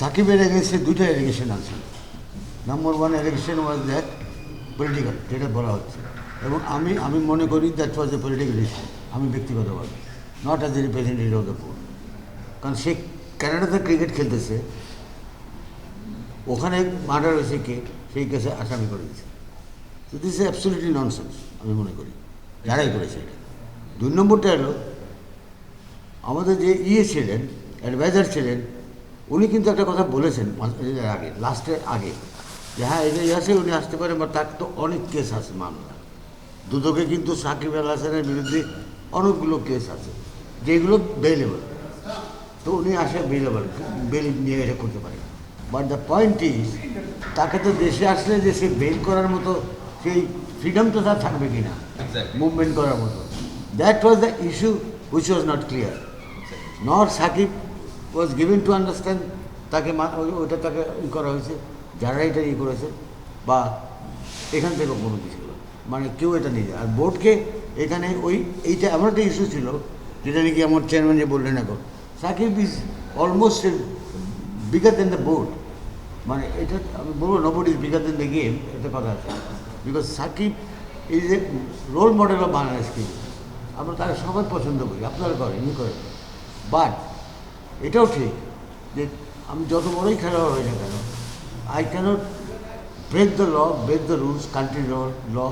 সাকিবের এগেন্সে দুইটা এলিগেশন আছে। Number one allegation was that political, যেটা বলা হচ্ছে, এবং আমি মনে করি that was a political issue. আমি ব্যক্তিগতভাবে, not as a representative of the board. কারণ সে কানাডাতে ক্রিকেট খেলতেছে, ওখানে মার্ডার হয়েছে কে, সেই কেসে আসামি করে দিচ্ছে। তো দিস ইজ অ্যাবসলিউটলি ননসেন্স আমি মনে করি, যারাই করেছে এটা। 2 নম্বরটা হলো আমাদের যে ছিলেন, অ্যাডভাইজার ছিলেন, উনি কিন্তু একটা কথা বলেছেন আগে, লাস্টের আগে, যে হ্যাঁ এটা আছে, উনি আসতে পারেন, বা তার তো অনেক কেস আছে মামলা। দুদকে কিন্তু সাকিব আল হাসানের বিরুদ্ধে অনেকগুলো কেস আছে যেগুলো বেইলেবল। তো উনি আসে বেল নিয়ে এটা করতে পারেন। বাট দ্য পয়েন্ট ইজ, তাকে তো দেশে আসলে যে সে বেল করার মতো সেই ফ্রিডম তো তার থাকবে কি না, মুভমেন্ট করার মতো। That was the issue which was not clear. Not Shakib was giving to understand তাকে ওইটা তাকে করা হয়েছে, যারা এটা করেছে, বা এখান থেকে কোনো কিছু মানে কেউ এটা নিয়ে যায়। আর বোর্ডকে এখানে এইটা এমন একটা ইস্যু ছিল, যেটা নাকি আমার চেয়ারম্যান যে বললেন এখন, Shakib is almost bigger than the board. মানে এটা আমি বলবো nobody is bigger than the game, এটা কথা আছে। Because Shakib is a role model of Bangladesh cricket. আমরা তাকে সবাই পছন্দ করি, আপনারা করেন, ইনি করেন। বাট এটাও ঠিক যে আমি যত বড়ই খেলোয়াড় হই না কেন, I cannot break the law, break the rules, country law,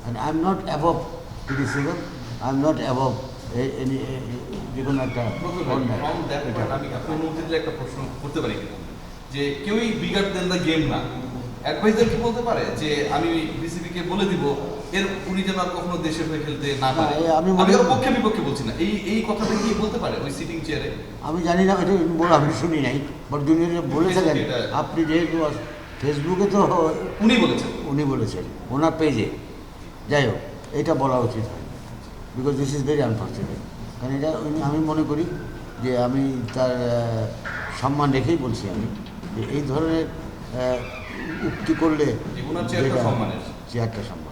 and I am not above criticism, I am not above any যে কোনো একটা অন্যায়। আমি আপনার মধ্যে দিলে একটা প্রশ্ন করতে পারি কিনা, যে কেউই বিগার দেন দ্য গেম না, অ্যাডভাইজার কি বলতে পারে যে আমি বিসিবিকে বলে দিব এর উনি যেন আর কখনো দেশের হয়ে খেলতে না পারে? আমি ওর পক্ষে বিপক্ষে বলছি না, এই কথাটা কি বলতে পারে ওই সিটিং চেয়ারে? আমি জানি না, এটা বলে আমি শুনি নাই, বাট দুনিয়া বলে থাকেন। আপনি যেহেতু ফেসবুকে তো উনি বলেছেন ওনার পেজে, যাই হোক, এটা বলা উচিত হয়, because this is very unfortunate. কারণ এটা আমি মনে করি যে আমি তার সম্মান রেখেই বলছি আমি, যে এই ধরনের উক্তি করলে চেয়ারটা সম্মানের। চেয়ারটা সম্মানের।